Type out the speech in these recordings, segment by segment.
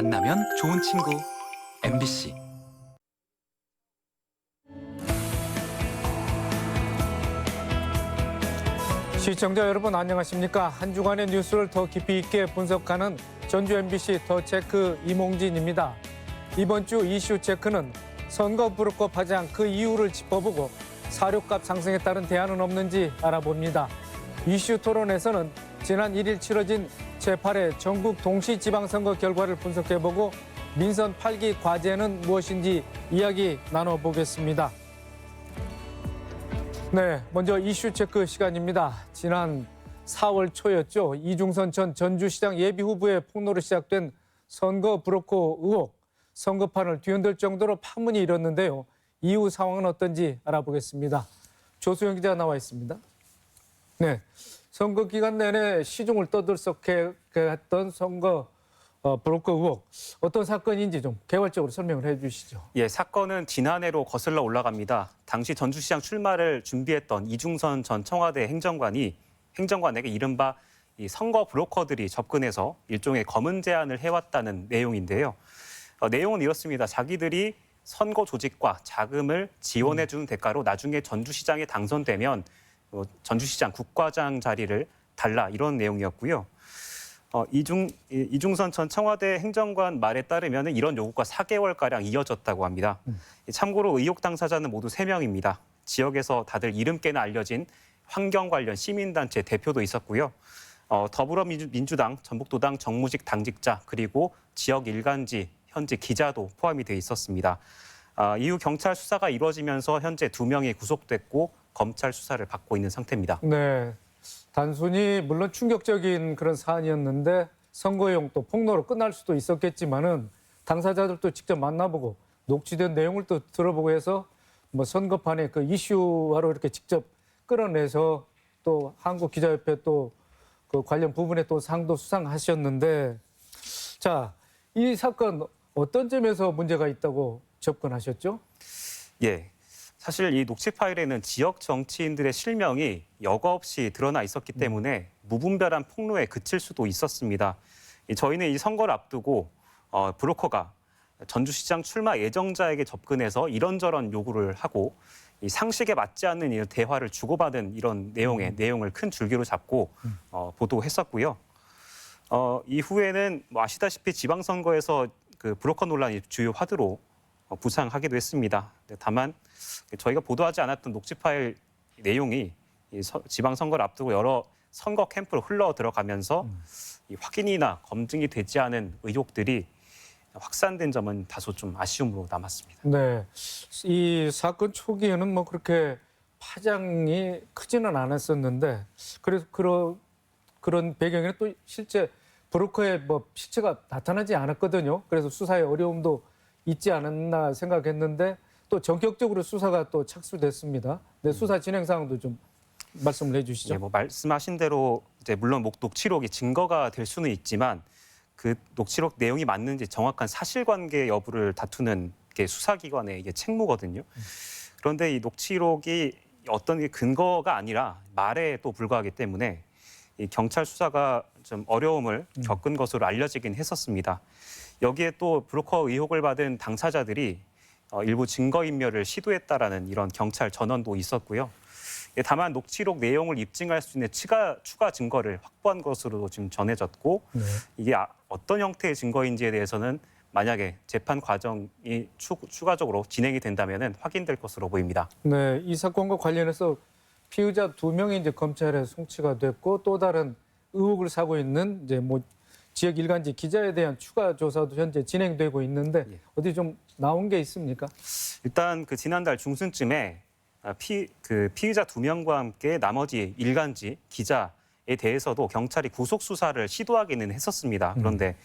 만나면 좋은 친구 MBC. 시청자 여러분 안녕하십니까? 한 주간의 뉴스를 더 깊이 있게 분석하는 전주 MBC 더 체크 이몽진입니다. 이번 주 이슈 체크는 선거 불꽃 파장 그 이유를 짚어보고 사료값 상승에 따른 대안은 없는지 알아봅니다. 이슈 토론에서는 지난 1일 치러진 제8회 전국 동시지방선거 결과를 분석해보고 민선 8기 과제는 무엇인지 이야기 나눠보겠습니다. 네, 먼저 이슈 체크 시간입니다. 지난 4월 초였죠. 이중선 전 전주시장 예비후보의 폭로로 시작된 선거 브로커 의혹, 선거판을 뒤흔들 정도로 파문이 일었는데요. 이후 상황은 어떤지 알아보겠습니다. 조수영 기자 나와 있습니다. 네, 선거 기간 내내 시중을 떠들썩했던 선거 브로커 의혹, 어떤 사건인지 좀 개괄적으로 설명을 해주시죠. 예, 사건은 지난해로 거슬러 올라갑니다. 당시 전주시장 출마를 준비했던 이중선 전 청와대 행정관에게 이른바 이 선거 브로커들이 접근해서 일종의 검은 제안을 해왔다는 내용인데요. 내용은 이렇습니다. 자기들이 선거 조직과 자금을 지원해주는 대가로 나중에 전주시장에 당선되면 전주시장 국과장 자리를 달라, 이런 내용이었고요. 이중선 전 청와대 행정관 말에 따르면 이런 요구가 4개월가량 이어졌다고 합니다. 참고로 의혹 당사자는 모두 3명입니다. 지역에서 다들 이름께나 알려진 환경 관련 시민단체 대표도 있었고요. 더불어민주당, 전북도당 정무직 당직자, 그리고 지역 일간지, 현지 기자도 포함이 돼 있었습니다. 이후 경찰 수사가 이루어지면서 현재 2명이 구속됐고 검찰 수사를 받고 있는 상태입니다. 네. 단순히 물론 충격적인 그런 사안이었는데 선거용 또 폭로로 끝날 수도 있었겠지만은 당사자들도 직접 만나보고 녹취된 내용을 또 들어보고 해서 뭐 선거판에 그 이슈화로 이렇게 직접 끌어내서 또 한국기자협회 또 그 관련 부분에 또 상도 수상하셨는데, 자, 이 사건 어떤 점에서 문제가 있다고 접근하셨죠? 예. 사실 이 녹취 파일에는 지역 정치인들의 실명이 여과 없이 드러나 있었기 때문에 무분별한 폭로에 그칠 수도 있었습니다. 저희는 이 선거를 앞두고 브로커가 전주시장 출마 예정자에게 접근해서 이런저런 요구를 하고 이 상식에 맞지 않는 이 대화를 주고받은 이런 내용을 큰 줄기로 잡고 보도했었고요. 이후에는 뭐 아시다시피 지방선거에서 그 브로커 논란이 주요 화두로 부상하기도 했습니다. 다만 저희가 보도하지 않았던 녹취 파일 내용이 지방선거를 앞두고 여러 선거 캠프로 흘러 들어가면서 이 확인이나 검증이 되지 않은 의혹들이 확산된 점은 다소 좀 아쉬움으로 남았습니다. 네, 이 사건 초기에는 뭐 그렇게 파장이 크지는 않았었는데 그래서 그런 배경에는 또 실제 브로커의 뭐 실체가 나타나지 않았거든요. 그래서 수사에 어려움도 있지 않았나 생각했는데 또 전격적으로 수사가 또 착수됐습니다. 네, 수사 진행 상황도 좀 말씀을 해주시죠. 네, 뭐 말씀하신 대로 이제 물론 녹취록이 증거가 될 수는 있지만 그 녹취록 내용이 맞는지 정확한 사실관계 여부를 다투는 게 수사기관의 이게 책무거든요. 그런데 이 녹취록이 어떤 게 근거가 아니라 말에 또 불과하기 때문에 이 경찰 수사가 좀 어려움을 겪은 것으로 알려지긴 했었습니다. 여기에 또 브로커 의혹을 받은 당사자들이 일부 증거인멸을 시도했다라는 이런 경찰 전원도 있었고요. 다만 녹취록 내용을 입증할 수 있는 추가 증거를 확보한 것으로 지금 전해졌고, 네. 이게 어떤 형태의 증거인지에 대해서는 만약에 재판 과정이 추가적으로 진행이 된다면 확인될 것으로 보입니다. 네, 이 사건과 관련해서 피의자 2명이 이제 검찰에 송치가 됐고 또 다른 의혹을 사고 있는 이제 뭐 지역 일간지 기자에 대한 추가 조사도 현재 진행되고 있는데 어디 좀 나온 게 있습니까? 일단 그 지난달 중순쯤에 피의자 2명과 함께 나머지 일간지 기자에 대해서도 경찰이 구속 수사를 시도하기는 했었습니다. 그런데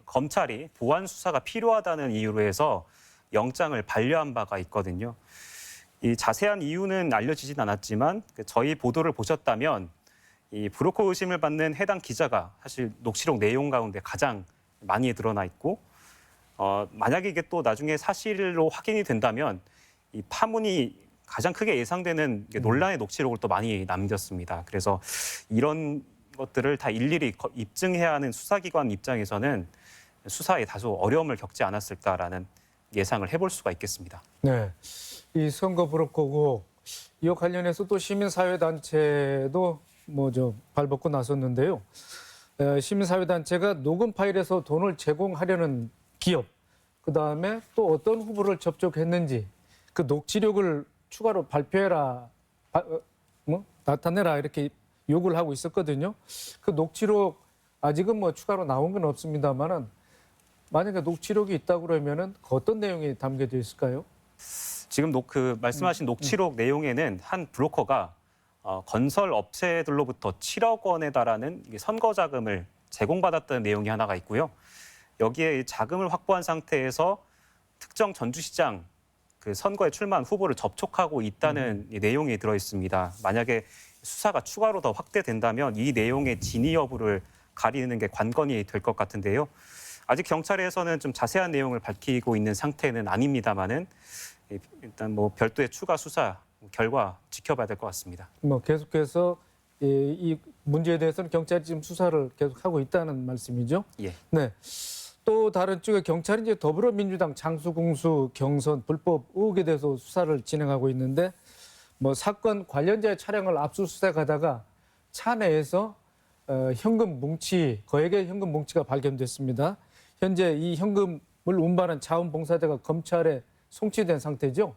검찰이 보완 수사가 필요하다는 이유로 해서 영장을 반려한 바가 있거든요. 이 자세한 이유는 알려지진 않았지만 저희 보도를 보셨다면 이 브로커 의심을 받는 해당 기자가 사실 녹취록 내용 가운데 가장 많이 드러나 있고, 만약에 이게 또 나중에 사실로 확인이 된다면 이 파문이 가장 크게 예상되는 논란의 녹취록을 또 많이 남겼습니다. 그래서 이런 것들을 다 일일이 입증해야 하는 수사기관 입장에서는 수사에 다소 어려움을 겪지 않았을까라는 예상을 해볼 수가 있겠습니다. 네, 이 선거 브로커고 이와 관련해서 또 시민사회단체도 발벗고 나섰는데요. 시민사회단체가 녹음 파일에서 돈을 제공하려는 기업, 그 다음에 또 어떤 후보를 접촉했는지 그 녹취록을 추가로 발표해라, 나타내라 이렇게 요구를 하고 있었거든요. 그 녹취록 아직은 추가로 나온 건 없습니다만은 만약에 녹취록이 있다고 그러면은 어떤 내용이 담겨져 있을까요? 지금 말씀하신 녹취록 내용에는 한 브로커가 건설 업체들로부터 7억 원에 달하는 선거 자금을 제공받았다는 내용이 하나가 있고요. 여기에 자금을 확보한 상태에서 특정 전주시장 그 선거에 출마한 후보를 접촉하고 있다는 이 내용이 들어 있습니다. 만약에 수사가 추가로 더 확대된다면 이 내용의 진위 여부를 가리는 게 관건이 될 것 같은데요. 아직 경찰에서는 좀 자세한 내용을 밝히고 있는 상태는 아닙니다만은 일단 별도의 추가 수사 결과 지켜봐야 될 것 같습니다. 계속해서 이 문제에 대해서는 경찰이 지금 수사를 계속하고 있다는 말씀이죠? 예. 네. 또 다른 쪽에 경찰이 이제 더불어민주당 장수공수 경선 불법 의혹에 대해서 수사를 진행하고 있는데 사건 관련자의 차량을 압수수색하다가 차 내에서 현금 뭉치, 거액의 현금 뭉치가 발견됐습니다. 현재 이 현금을 운반한 자원봉사자가 검찰에 송치된 상태죠?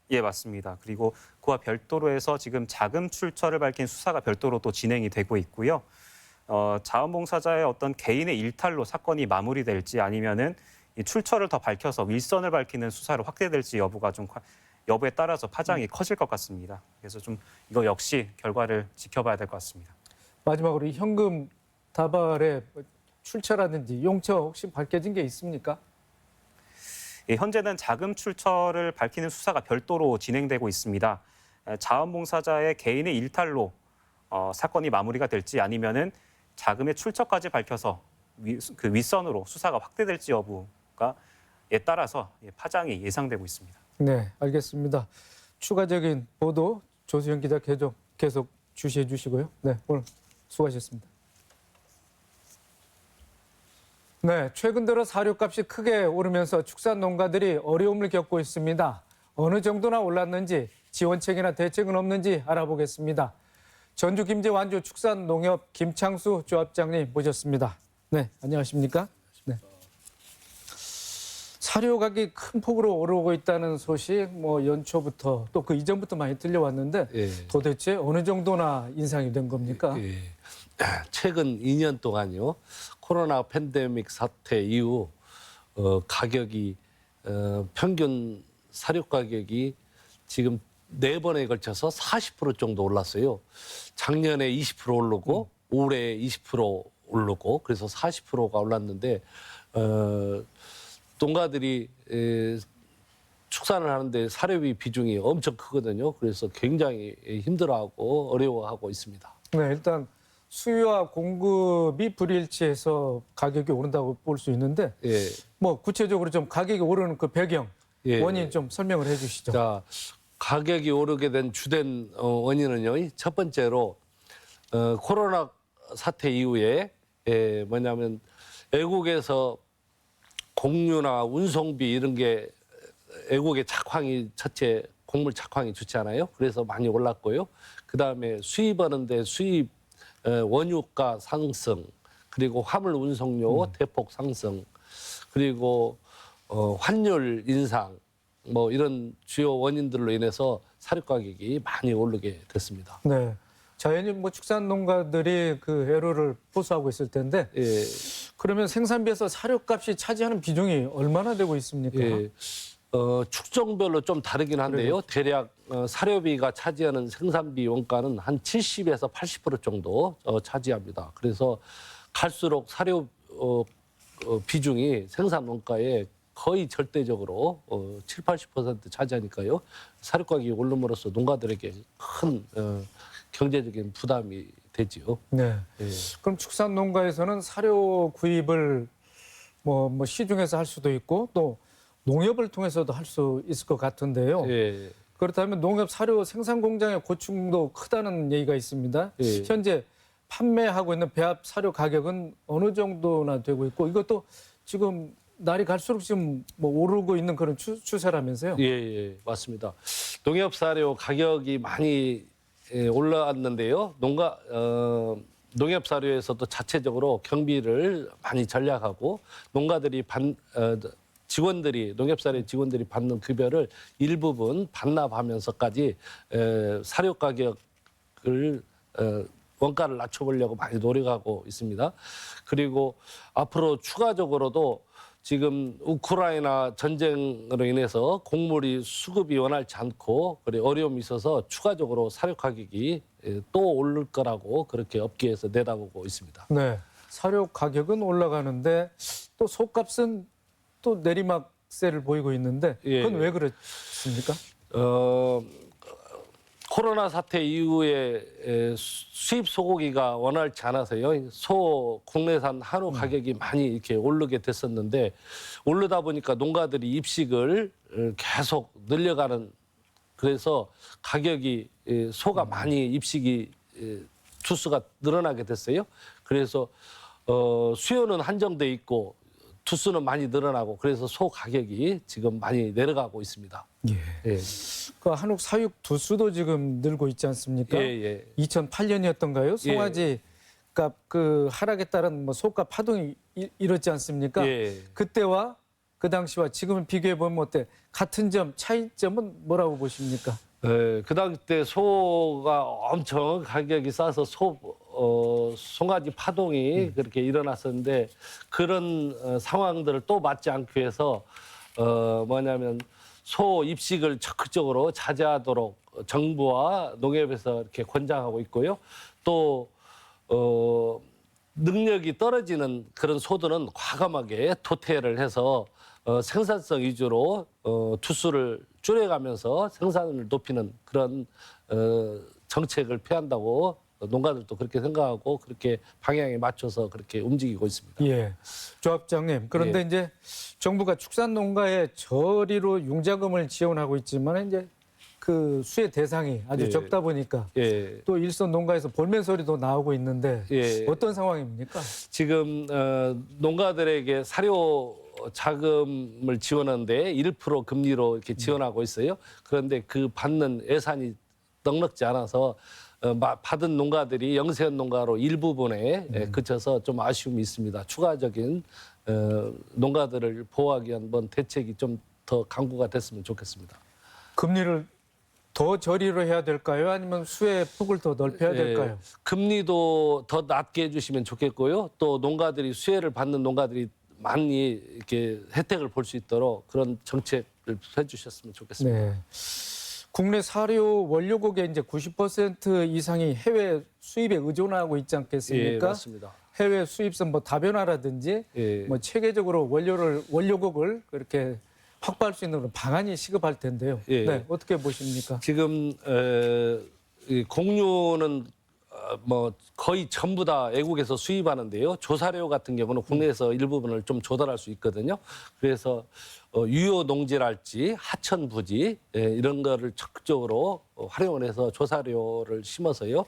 예, 맞습니다. 그리고 그와 별도로 해서 지금 자금 출처를 밝힌 수사가 별도로 또 진행이 되고 있고요. 자원봉사자의 어떤 개인의 일탈로 사건이 마무리될지 아니면은 이 출처를 더 밝혀서 윌선을 밝히는 수사로 확대될지 여부에 따라서 파장이 커질 것 같습니다. 그래서 좀 이거 역시 결과를 지켜봐야 될 것 같습니다. 마지막으로 이 현금 다발의 출처라든지 용처 혹시 밝혀진 게 있습니까? 예, 현재는 자금 출처를 밝히는 수사가 별도로 진행되고 있습니다. 자원봉사자의 개인의 일탈로 사건이 마무리가 될지 아니면은 자금의 출처까지 밝혀서 그 윗선으로 수사가 확대될지 여부가에 따라서 파장이 예상되고 있습니다. 네, 알겠습니다. 추가적인 보도 조수영 기자 계속 주시해 주시고요. 네, 오늘 수고하셨습니다. 네, 최근 들어 사료값이 크게 오르면서 축산 농가들이 어려움을 겪고 있습니다. 어느 정도나 올랐는지 지원책이나 대책은 없는지 알아보겠습니다. 전주 김제 완주 축산농협 김창수 조합장님 모셨습니다. 네, 안녕하십니까? 네. 사료 가격이 큰 폭으로 오르고 있다는 소식 연초부터 또 그 이전부터 많이 들려왔는데 도대체 어느 정도나 인상이 된 겁니까? 최근 2년 동안요. 코로나 팬데믹 사태 이후 가격이 평균 사료 가격이 지금 4번에 걸쳐서 40% 정도 올랐어요. 작년에 20% 오르고 올해 20% 오르고 그래서 40%가 올랐는데 농가들이 축산을 하는데 사료비 비중이 엄청 크거든요. 그래서 굉장히 힘들어하고 어려워하고 있습니다. 네, 일단 수요와 공급이 불일치해서 가격이 오른다고 볼 수 있는데 구체적으로 좀 가격이 오르는 그 배경, 원인 좀 설명을 해 주시죠. 자, 가격이 오르게 된 주된 원인은요. 첫 번째로 코로나 사태 이후에 뭐냐면 외국에서 공유나 운송비 이런 게 외국의 착황이 첫째 곡물 착황이 좋지 않아요. 그래서 많이 올랐고요. 그다음에 수입하는데 수입 원유가 상승, 그리고 화물 운송료 대폭 상승, 그리고 환율 인상 이런 주요 원인들로 인해서 사료 가격이 많이 오르게 됐습니다. 네. 자연히 축산 농가들이 그 애로를 호소하고 있을 텐데 그러면 생산비에서 사료값이 차지하는 비중이 얼마나 되고 있습니까? 축종별로 좀 다르긴 한데요. 대략 사료비가 차지하는 생산비 원가는 한 70에서 80% 정도 차지합니다. 그래서 갈수록 사료 비중이 생산 원가에 거의 절대적으로 7, 80% 차지하니까요. 사료 가격이 오름으로써 농가들에게 큰 경제적인 부담이 되지요. 네. 그럼 축산 농가에서는 사료 구입을 시중에서 할 수도 있고 또 농협을 통해서도 할 수 있을 것 같은데요. 그렇다면 농협 사료 생산 공장의 고충도 크다는 얘기가 있습니다. 현재 판매하고 있는 배합 사료 가격은 어느 정도나 되고 있고 이것도 지금 날이 갈수록 지금 뭐 오르고 있는 그런 추세라면서요? 예, 맞습니다. 농협 사료 가격이 많이 올라왔는데요. 농협 사료에서도 자체적으로 경비를 많이 전략하고 농가들이 농협 사료 직원들이 받는 급여를 일부분 반납하면서까지 사료 가격을 원가를 낮춰보려고 많이 노력하고 있습니다. 그리고 앞으로 추가적으로도 지금 우크라이나 전쟁으로 인해서 곡물이 수급이 원활치 않고 그리고 어려움이 있어서 추가적으로 사료 가격이 또 오를 거라고 그렇게 업계에서 내다보고 있습니다. 네. 사료 가격은 올라가는데 또 속값은 또 내리막세를 보이고 있는데 그건 왜 그렇습니까? 코로나 사태 이후에 수입 소고기가 원활치 않아서요. 국내산 한우 가격이 많이 이렇게 오르게 됐었는데 오르다 보니까 농가들이 입식을 계속 늘려가는 그래서 가격이 소가 많이 입식이 투수가 늘어나게 됐어요. 그래서 수요는 한정돼 있고 투수는 많이 늘어나고 그래서 소 가격이 지금 많이 내려가고 있습니다. 예. 그 한국 사육 두수도 지금 늘고 있지 않습니까? 2008년이었던가요? 송아지 값 그 하락에 따른 뭐 소값 파동이 이렇지 않습니까? 그때와 그 당시와 지금을 비교해 보면 어때? 같은 점 차이점은 뭐라고 보십니까? 그 당시 때 소가 엄청 가격이 싸서 송아지 파동이 그렇게 일어났었는데 그런 상황들을 또 맞지 않기 위해서 뭐냐면 소 입식을 적극적으로 자제하도록 정부와 농협에서 이렇게 권장하고 있고요. 또 능력이 떨어지는 그런 소들은 과감하게 도태를 해서 생산성 위주로 투수를 줄여가면서 생산을 높이는 그런 정책을 폐한다고 농가들도 그렇게 생각하고 그렇게 방향에 맞춰서 그렇게 움직이고 있습니다. 예, 조합장님. 그런데 이제 정부가 축산 농가에 저리로 융자금을 지원하고 있지만 이제 그 수혜 대상이 아주 적다 보니까 또 일선 농가에서 볼멘 소리도 나오고 있는데 어떤 상황입니까? 지금 농가들에게 사료 자금을 지원하는데 1% 금리로 이렇게 지원하고 있어요. 그런데 그 받는 예산이 넉넉지 않아서 받은 농가들이 영세한 농가로 일부분에 그쳐서 좀 아쉬움이 있습니다. 추가적인 농가들을 보호하기 위한 대책이 좀 더 강구가 됐으면 좋겠습니다. 금리를 더 저리로 해야 될까요? 아니면 수혜 폭을 더 넓혀야 될까요? 금리도 더 낮게 해주시면 좋겠고요. 또 농가들이 수혜를 받는 농가들이 많이 이렇게 혜택을 볼 수 있도록 그런 정책을 해주셨으면 좋겠습니다. 네. 국내 사료 원료국의 이제 90% 이상이 해외 수입에 의존하고 있지 않겠습니까? 맞습니다. 해외 수입선 뭐 다변화라든지 뭐 체계적으로 원료국을 그렇게 확보할 수 있는 그런 방안이 시급할 텐데요. 네, 어떻게 보십니까? 지금 이 공유는 뭐 거의 전부 다 외국에서 수입하는데요. 조사료 같은 경우는 국내에서 일부분을 좀 조달할 수 있거든요. 그래서 유효 농지랄지 하천 부지 이런 거를 적극적으로 활용을 해서 조사료를 심어서요.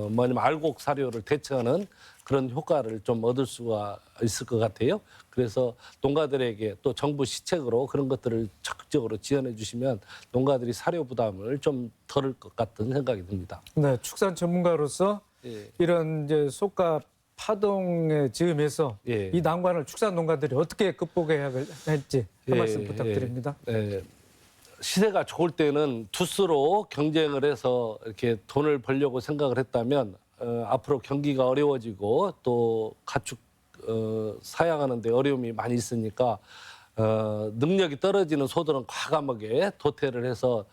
뭐냐면 알곡 사료를 대체하는 그런 효과를 좀 얻을 수가 있을 것 같아요. 그래서 농가들에게 또 정부 시책으로 그런 것들을 적극적으로 지원해 주시면 농가들이 사료 부담을 좀 덜을 것 같은 생각이 듭니다. 네, 축산 전문가로서 이런 이제 속값 파동에 즈음해서 이 난관을 축산 농가들이 어떻게 극복해야 할지 한 말씀 부탁드립니다. 시세가 좋을 때는 두수로 경쟁을 해서 이렇게 돈을 벌려고 생각을 했다면 앞으로 경기가 어려워지고 또 가축 사양하는 데 어려움이 많이 있으니까 능력이 떨어지는 소들은 과감하게 도태를 해서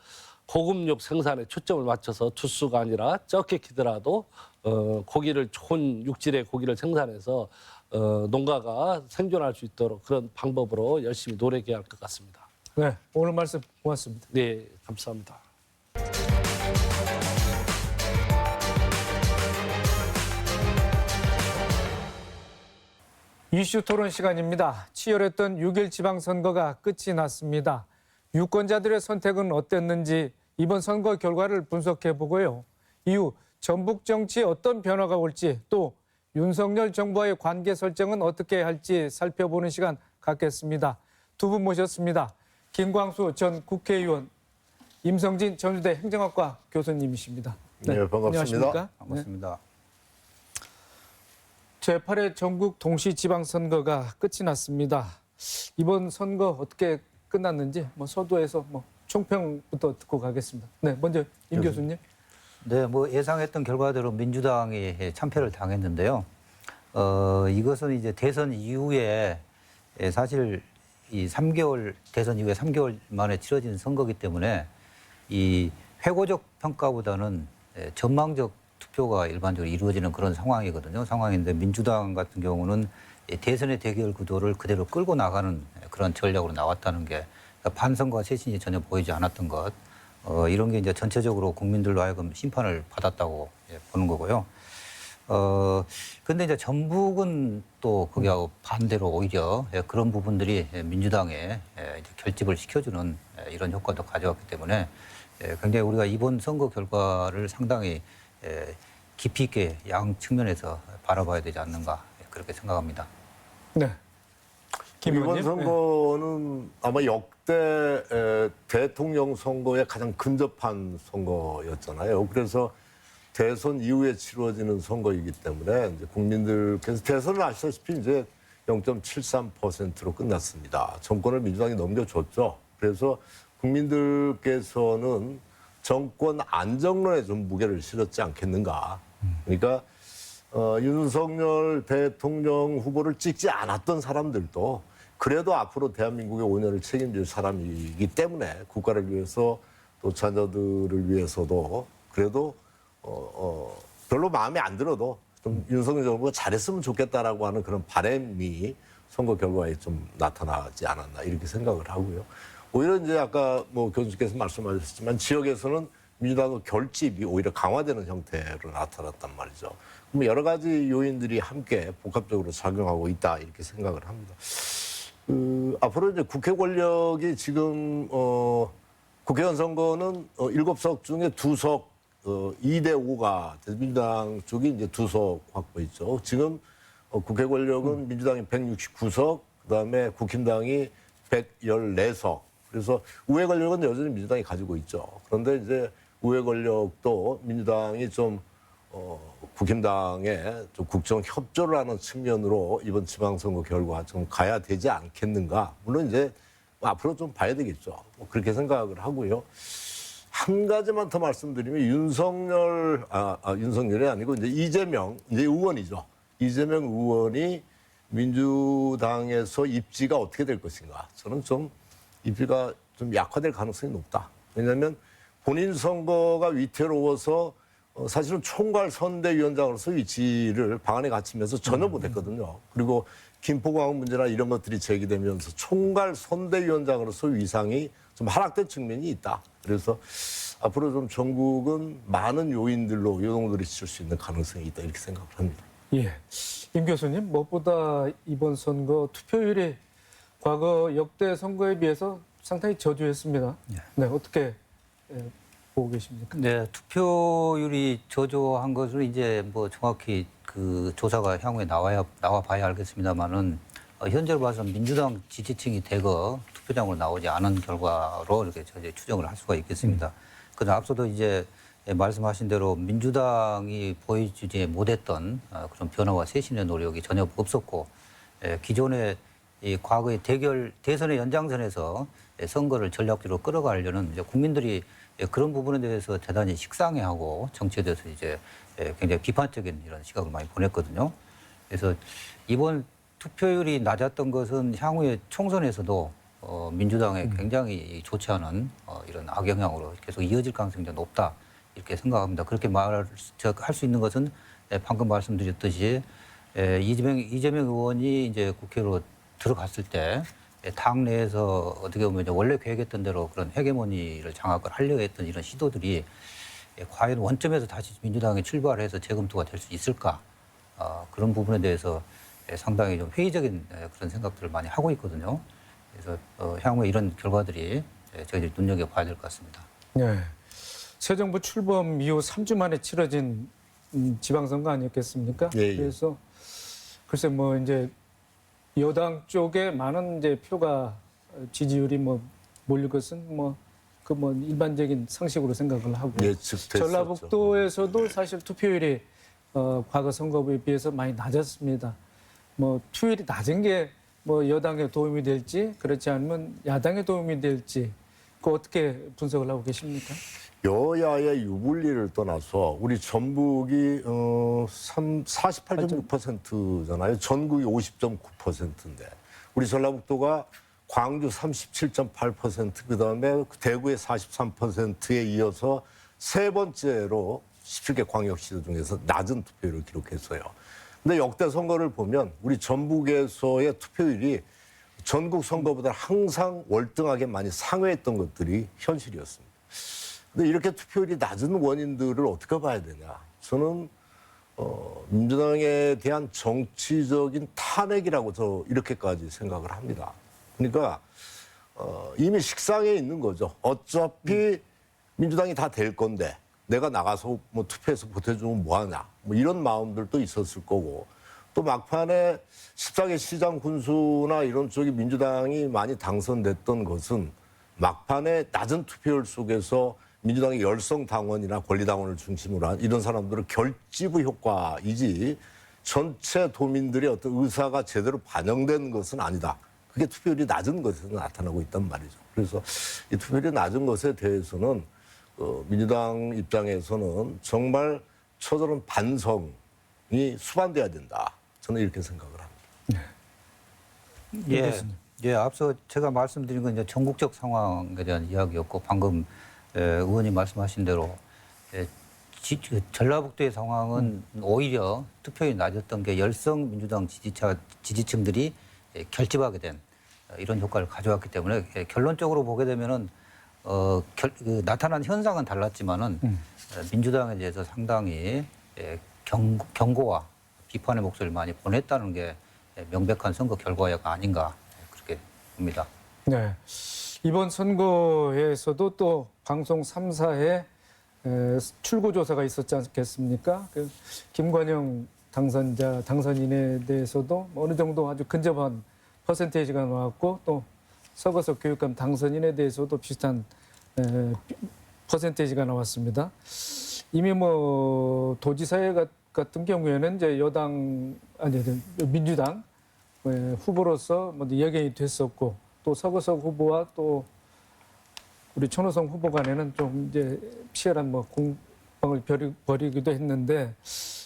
고급육 생산에 초점을 맞춰서 두수가 아니라 적게 키더라도 고기를 좋은 육질의 고기를 생산해서 농가가 생존할 수 있도록 그런 방법으로 열심히 노력해야 할 것 같습니다. 네, 오늘 말씀 고맙습니다. 네, 감사합니다. 이슈 토론 시간입니다. 치열했던 6.1 지방선거가 끝이 났습니다. 유권자들의 선택은 어땠는지 이번 선거 결과를 분석해 보고요. 이후 전북 정치에 어떤 변화가 올지 또 윤석열 정부와의 관계 설정은 어떻게 할지 살펴보는 시간 갖겠습니다. 두 분 모셨습니다. 김광수 전 국회의원, 임성진 전주대 행정학과 교수님이십니다. 네, 반갑습니다. 안녕하십니까? 반갑습니다. 제8회 전국 동시지방선거가 끝이 났습니다. 이번 선거 어떻게 끝났는지 서두에서 총평부터 듣고 가겠습니다. 네, 먼저 임 교수님. 네, 예상했던 결과대로 민주당이 참패를 당했는데요. 이것은 이제 대선 이후에 사실 대선 이후에 3개월 만에 치러진 선거기 때문에 이 회고적 평가보다는 전망적 투표가 일반적으로 이루어지는 그런 상황인데 민주당 같은 경우는 대선의 대결 구도를 그대로 끌고 나가는 그런 전략으로 나왔다는 게 반성과 쇄신이 전혀 보이지 않았던 것. 이런 게 이제 전체적으로 국민들로 하여금 심판을 받았다고 보는 거고요. 근데 이제 전북은 또 거기하고 반대로 오히려 그런 부분들이 민주당에 이제 결집을 시켜주는 이런 효과도 가져왔기 때문에 굉장히 우리가 이번 선거 결과를 상당히 깊이 있게 양 측면에서 바라봐야 되지 않는가 그렇게 생각합니다. 네. 김 이번 의원님. 선거는 아마 역대 대통령 선거에 가장 근접한 선거였잖아요. 그래서 대선 이후에 치러지는 선거이기 때문에 이제 국민들께서 대선을 아시다시피 이제 0.73%로 끝났습니다. 정권을 민주당이 넘겨줬죠. 그래서 국민들께서는 정권 안정론에 좀 무게를 실었지 않겠는가. 그러니까 윤석열 대통령 후보를 찍지 않았던 사람들도 그래도 앞으로 대한민국의 5년을 책임질 사람이기 때문에 국가를 위해서 또 자녀들을 위해서도 그래도 별로 마음에 안 들어도 좀 윤석열 정부가 잘했으면 좋겠다라고 하는 그런 바람이 선거 결과에 좀 나타나지 않았나 이렇게 생각을 하고요. 오히려 이제 아까 교수님께서 말씀하셨지만 지역에서는 민주당의 결집이 오히려 강화되는 형태로 나타났단 말이죠. 그럼 여러 가지 요인들이 함께 복합적으로 작용하고 있다 이렇게 생각을 합니다. 앞으로 이제 국회 권력이 지금 국회의원 선거는 7석 중에 2석 2대 5가 민주당 쪽이 이제 2석 확보했죠. 지금 국회 권력은 민주당이 169석, 그다음에 국힘당이 114석. 그래서 우회 권력은 여전히 민주당이 가지고 있죠. 그런데 이제 우회 권력도 민주당이 좀 국힘당에 좀 국정 협조를 하는 측면으로 이번 지방선거 결과 좀 가야 되지 않겠는가. 물론 이제 앞으로 좀 봐야 되겠죠. 그렇게 생각을 하고요. 한 가지만 더 말씀드리면 윤석열이 아니고 이제 이재명 의원이죠. 이재명 의원이 민주당에서 입지가 어떻게 될 것인가. 저는 좀 입지가 좀 약화될 가능성이 높다. 왜냐하면 본인 선거가 위태로워서 사실은 총괄 선대위원장으로서 위치를 방안에 갇히면서 전혀 못했거든요. 그리고 김포공항 문제나 이런 것들이 제기되면서 총괄 선대위원장으로서 위상이 좀 하락된 측면이 있다. 그래서 앞으로 좀 전국은 많은 요인들로 요동들이 칠 수 있는 가능성이 있다 이렇게 생각을 합니다. 예. 임 교수님, 무엇보다 이번 선거 투표율이 과거 역대 선거에 비해서 상당히 저조했습니다. 네, 어떻게 보고 계십니까? 네, 투표율이 저조한 것을 이제 정확히 그 조사가 향후에 나와 봐야 알겠습니다만은 현재로 봐서는 민주당 지지층이 대거 투표장으로 나오지 않은 결과로 이렇게 저희 추정을 할 수가 있겠습니다. 그러나 앞서도 이제 말씀하신 대로 민주당이 보여주지 못했던 그런 변화와 쇄신의 노력이 전혀 없었고 기존의 이 과거의 대선의 연장선에서 선거를 전략적으로 끌어가려는 이제 국민들이 그런 부분에 대해서 대단히 식상해하고 정치에 대해서 이제 굉장히 비판적인 이런 시각을 많이 보냈거든요. 그래서 이번 투표율이 낮았던 것은 향후에 총선에서도 민주당에 굉장히 좋지 않은 이런 악영향으로 계속 이어질 가능성이 높다 이렇게 생각합니다. 그렇게 할 수 있는 것은 방금 말씀드렸듯이 이재명 의원이 이제 국회로 들어갔을 때 당 내에서 어떻게 보면 이제 원래 계획했던 대로 그런 헤게모니를 장악을 하려고 했던 이런 시도들이 과연 원점에서 다시 민주당에 출발해서 재검토가 될 수 있을까 그런 부분에 대해서 상당히 좀 회의적인 그런 생각들을 많이 하고 있거든요. 그래서 향후에 이런 결과들이 저희들이 눈여겨봐야 될 것 같습니다. 네. 새 정부 출범 이후 3주 만에 치러진 지방선거 아니었겠습니까? 예, 예. 그래서 글쎄 뭐 이제 여당 쪽에 많은 이제 표가 지지율이 뭐 몰릴 것은 뭐 일반적인 상식으로 생각을 하고 예측됐었죠. 전라북도에서도 사실 투표율이 과거 선거에 비해서 많이 낮았습니다. 뭐 투표율이 낮은 게 뭐 여당에 도움이 될지 그렇지 않으면 야당에 도움이 될지 그 어떻게 분석을 하고 계십니까? 여야의 유불리를 떠나서 우리 전북이 48.6%잖아요. 전국이 50.9%인데 우리 전라북도가 광주 37.8%, 그다음에 대구의 43%에 이어서 세 번째로 17개 광역시도 중에서 낮은 투표율을 기록했어요. 근데 역대 선거를 보면 우리 전북에서의 투표율이 전국 선거보다 항상 월등하게 많이 상회했던 것들이 현실이었습니다. 근데 이렇게 투표율이 낮은 원인들을 어떻게 봐야 되냐? 저는 민주당에 대한 정치적인 탄핵이라고 저 이렇게까지 생각을 합니다. 그러니까 이미 식상에 있는 거죠. 어차피 민주당이 다 될 건데 내가 나가서 뭐 투표해서 보태주면 뭐하냐. 뭐 이런 마음들도 있었을 거고 또 막판에 14개 시장 군수나 이런 쪽이 민주당이 많이 당선됐던 것은 막판에 낮은 투표율 속에서 민주당의 열성 당원이나 권리당원을 중심으로 한 이런 사람들의 결집의 효과이지 전체 도민들의 어떤 의사가 제대로 반영된 것은 아니다. 그게 투표율이 낮은 것에서 나타나고 있단 말이죠. 그래서 이 투표율이 낮은 것에 대해서는 민주당 입장에서는 정말 처절한 반성이 수반돼야 된다. 저는 이렇게 생각을 합니다. 예, 앞서 제가 말씀드린 건 이제 전국적 상황에 대한 이야기였고 방금 의원님 말씀하신 대로 전라북도의 상황은 오히려 투표율이 낮았던 게 열성 민주당 지지층들이 결집하게 된 이런 효과를 가져왔기 때문에 결론적으로 보게 되면은 나타난 현상은 달랐지만은 민주당에 대해서 상당히 경고와 비판의 목소리를 많이 보냈다는 게 명백한 선거 결과가 아닌가 그렇게 봅니다. 네. 이번 선거에서도 또 방송 3사에 출구조사가 있었지 않겠습니까? 그 김관영 당선인에 대해서도 어느 정도 아주 근접한 퍼센테이지가 나왔고 또 서거석 교육감 당선인에 대해서도 비슷한 퍼센테이지가 나왔습니다. 이미 뭐 도지사회 같은 경우에는 이제 민주당 후보로서 뭐 예견이 됐었고 또 서거석 후보와 또 우리 천호성 후보 간에는 좀 이제 치열한 뭐 공방을 벌이기도 했는데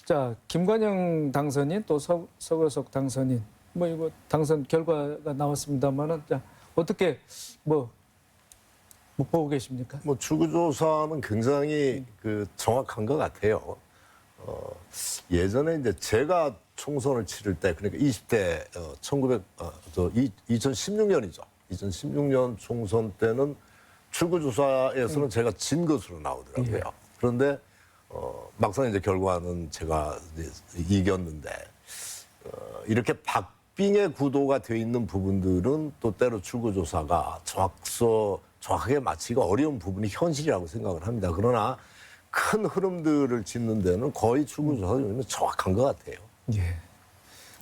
자 김관영 당선인 또 서거석 당선인 뭐 이거 당선 결과가 나왔습니다만은 자 어떻게 뭐 보고 계십니까? 뭐 출구조사는 굉장히 정확한 것 같아요. 예전에 이제 제가 총선을 치를 때 그러니까 20대 2016년이죠. 2016년 총선 때는 출구조사에서는 제가 진 것으로 나오더라고요. 예. 그런데 막상 이제 결과는 제가 이제 이겼는데 이렇게 박빙의 구도가 되어 있는 부분들은 또 때로 출구조사가 정확하게 맞히기가 어려운 부분이 현실이라고 생각을 합니다. 그러나 큰 흐름들을 짚는 데는 거의 출구조사는 정확한 것 같아요. 예.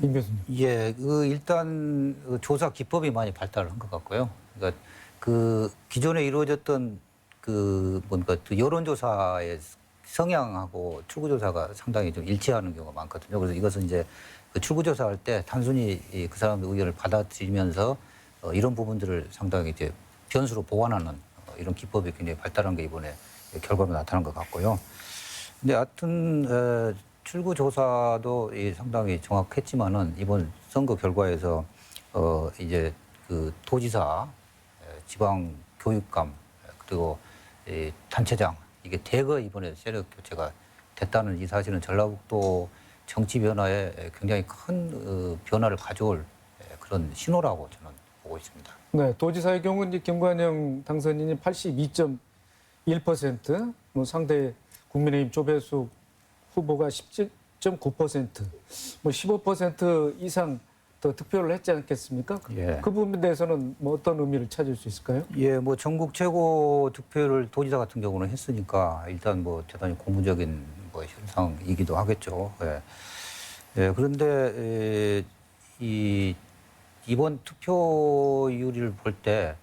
임 교수님. 예, 일단 조사 기법이 많이 발달한 것 같고요. 그러니까 기존에 이루어졌던 여론조사의 성향하고 출구조사가 상당히 좀 일치하는 경우가 많거든요. 그래서 이것은 이제 출구조사할 때 단순히 그 사람의 의견을 받아들이면서 이런 부분들을 상당히 이제 변수로 보완하는 이런 기법이 굉장히 발달한 게 이번에 결과로 나타난 것 같고요. 근데 하여튼 출구조사도 상당히 정확했지만은 이번 선거 결과에서 이제 도지사, 지방 교육감 그리고 단체장 이게 대거 이번에 세력 교체가 됐다는 이 사실은 전라북도 정치 변화에 굉장히 큰 변화를 가져올 그런 신호라고 저는 보고 있습니다. 네, 도지사의 경우는 이제 김관영 당선인이 82.1%, 뭐 상대 국민의힘 조배수 후보가 17.9%, 뭐 15% 이상 더 득표를 했지 않겠습니까? 예. 그 부분에 대해서는 뭐 어떤 의미를 찾을 수 있을까요? 예, 뭐 전국 최고 득표를 도지사 같은 경우는 했으니까 일단 뭐 대단히 고무적인 뭐 현상이기도 하겠죠. 예. 예, 그런데 이번 투표율을 볼 때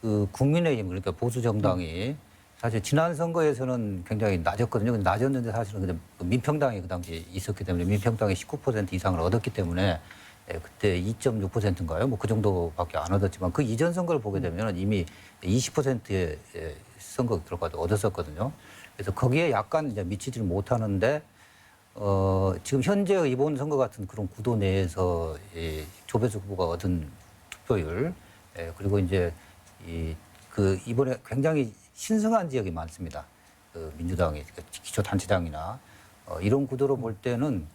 그 국민의힘 그러니까 보수 정당이 사실 지난 선거에서는 굉장히 낮았거든요. 근데 낮았는데 사실은 근데 민평당이 그 당시에 있었기 때문에 민평당이 19% 이상을 얻었기 때문에 그때 2.6%인가요? 뭐 그 정도밖에 안 얻었지만 그 이전 선거를 보게 되면 이미 20%의 선거 결과도 얻었었거든요. 그래서 거기에 약간 이제 미치지를 못하는데 지금 현재 이번 선거 같은 그런 구도 내에서 조배수 후보가 얻은 투표율 그리고 이제 이번에 굉장히 신성한 지역이 많습니다. 그 민주당이 기초단체장이나 이런 구도로 볼 때는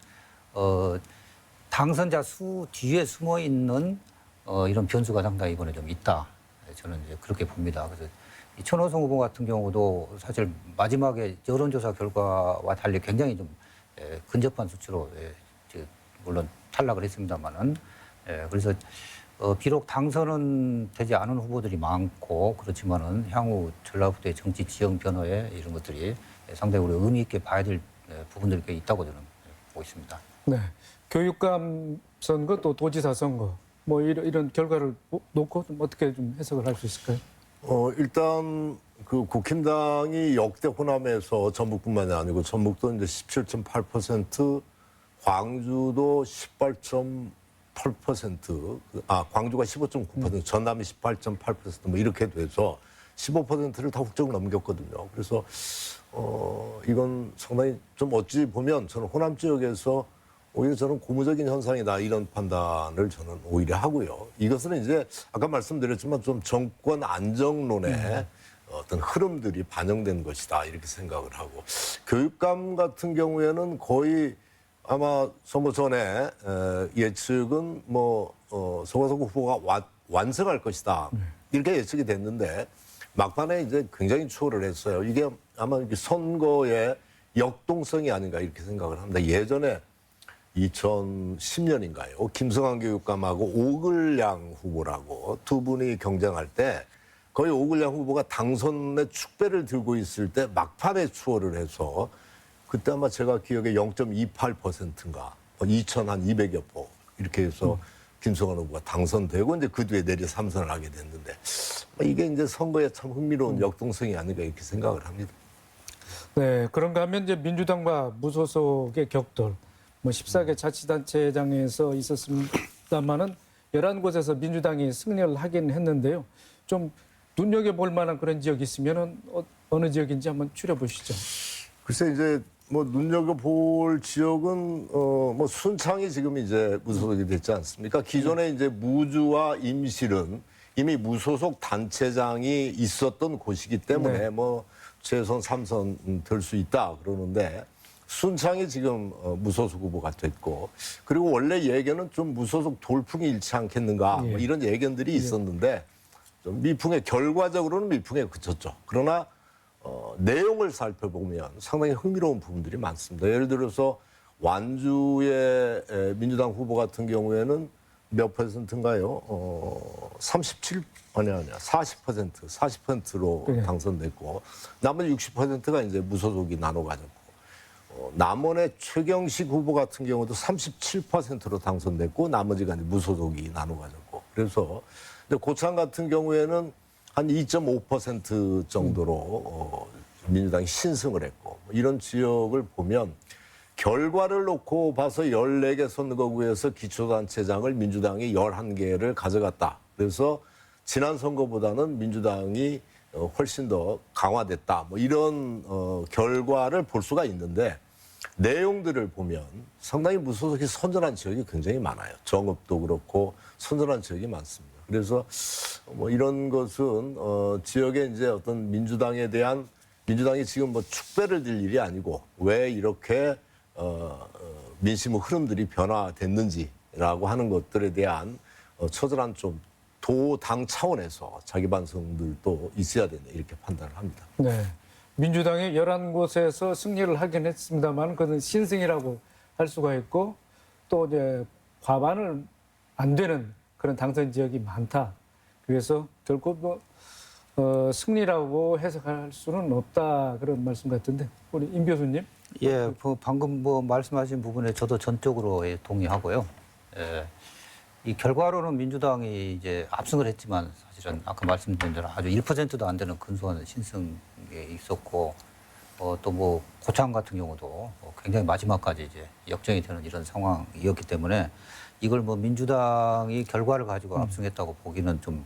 당선자 수 뒤에 숨어 있는 이런 변수가 상당히 이번에 좀 있다. 저는 이제 그렇게 봅니다. 그래서 이 천호성 후보 같은 경우도 사실 마지막에 여론조사 결과와 달리 굉장히 좀 근접한 수치로 물론 탈락을 했습니다만은 그래서 비록 당선은 되지 않은 후보들이 많고 그렇지만은 향후 전라북도의 정치 지형 변화에 이런 것들이 상당히 우리 의미 있게 봐야 될 부분들이 꽤 있다고 저는 보고 있습니다. 네. 교육감 선거 또 도지사 선거 뭐 이런 결과를 놓고 좀 어떻게 좀 해석을 할 수 있을까요? 일단 그 국힘당이 역대 호남에서 전북뿐만이 아니고 전북도 이제 17.8%, 광주도 18.8%, 광주가 15.9%, 전남이 18.8%뭐 이렇게 돼서 15%를 다 훌쩍 넘겼거든요. 그래서 이건 상당히 좀 어찌 보면 저는 호남 지역에서 오히려 저는 고무적인 현상이다 이런 판단을 저는 오히려 하고요. 이것은 이제 아까 말씀드렸지만 좀 정권 안정론의 어떤 흐름들이 반영된 것이다 이렇게 생각을 하고 교육감 같은 경우에는 거의 아마 선거 전에 예측은 뭐 서과석 후보가 완승할 것이다 이렇게 예측이 됐는데 막판에 이제 굉장히 추월을 했어요. 이게 아마 선거의 역동성이 아닌가 이렇게 생각을 합니다. 예전에 2010년인가요? 김성한 교육감하고 오글량 후보라고 두 분이 경쟁할 때 거의 오글량 후보가 당선의 축배를 들고 있을 때 막판에 추월을 해서 그때 아마 제가 기억에 0.28%인가 2,200여 표 이렇게 해서 김성한 후보가 당선되고 이제 그 뒤에 내리 3선을 하게 됐는데 이게 이제 선거에 참 흥미로운 역동성이 아닌가 이렇게 생각을 합니다. 네. 그런가 하면 이제 민주당과 무소속의 격돌 뭐 14개 자치단체장에서 있었습니다만은 11곳에서 민주당이 승리를 하긴 했는데요. 좀 눈여겨볼 만한 그런 지역이 있으면은 어느 지역인지 한번 추려보시죠. 글쎄 이제 뭐 눈여겨볼 지역은 뭐 순창이 지금 이제 무소속이 됐지 않습니까? 기존에 이제 무주와 임실은 이미 무소속 단체장이 있었던 곳이기 때문에 네. 뭐 최선 3선 될 수 있다 그러는데 순창이 지금 무소속 후보가 됐고 그리고 원래 예견은 좀 무소속 돌풍이 일지 않겠는가 뭐 이런 예견들이 있었는데 좀 미풍에 결과적으로는 미풍에 그쳤죠. 그러나 내용을 살펴보면 상당히 흥미로운 부분들이 많습니다. 예를 들어서 완주의 민주당 후보 같은 경우에는 몇 퍼센트인가요? 40%로 네. 당선됐고 나머지 60%가 이제 무소속이 나눠 가졌고 남원의 최경식 후보 같은 경우도 37%로 당선됐고 나머지가 이제 무소속이 나눠 가졌고 그래서 고창 같은 경우에는 한 2.5% 정도로 민주당이 신승을 했고 이런 지역을 보면 결과를 놓고 봐서 14개 선거구에서 기초단체장을 민주당이 11개를 가져갔다. 그래서 지난 선거보다는 민주당이 훨씬 더 강화됐다. 뭐 이런 결과를 볼 수가 있는데 내용들을 보면 상당히 무소속이 선전한 지역이 굉장히 많아요. 정읍도 그렇고 선전한 지역이 많습니다. 그래서 뭐 이런 것은 지역의 이제 어떤 민주당에 대한 민주당이 지금 뭐 축배를 들 일이 아니고 왜 이렇게 민심의 흐름들이 변화됐는지라고 하는 것들에 대한 처절한 좀 도당 차원에서 자기 반성들도 있어야 된다 이렇게 판단을 합니다. 네. 민주당이 11곳에서 승리를 하긴 했습니다만 그건 신승이라고 할 수가 있고 또 이제 과반을 안 되는 그런 당선 지역이 많다. 그래서 결코 뭐 승리라고 해석할 수는 없다 그런 말씀 같은데 우리 임 교수님. 예, 방금 뭐 말씀하신 부분에 저도 전적으로 동의하고요. 예, 이 결과로는 민주당이 이제 압승을 했지만 사실은 아까 말씀드린 대로 아주 1%도 안 되는 근소한 신승이 있었고 또 뭐 고창 같은 경우도 굉장히 마지막까지 이제 역전이 되는 이런 상황이었기 때문에 이걸 뭐 민주당이 결과를 가지고 압승했다고 보기는 좀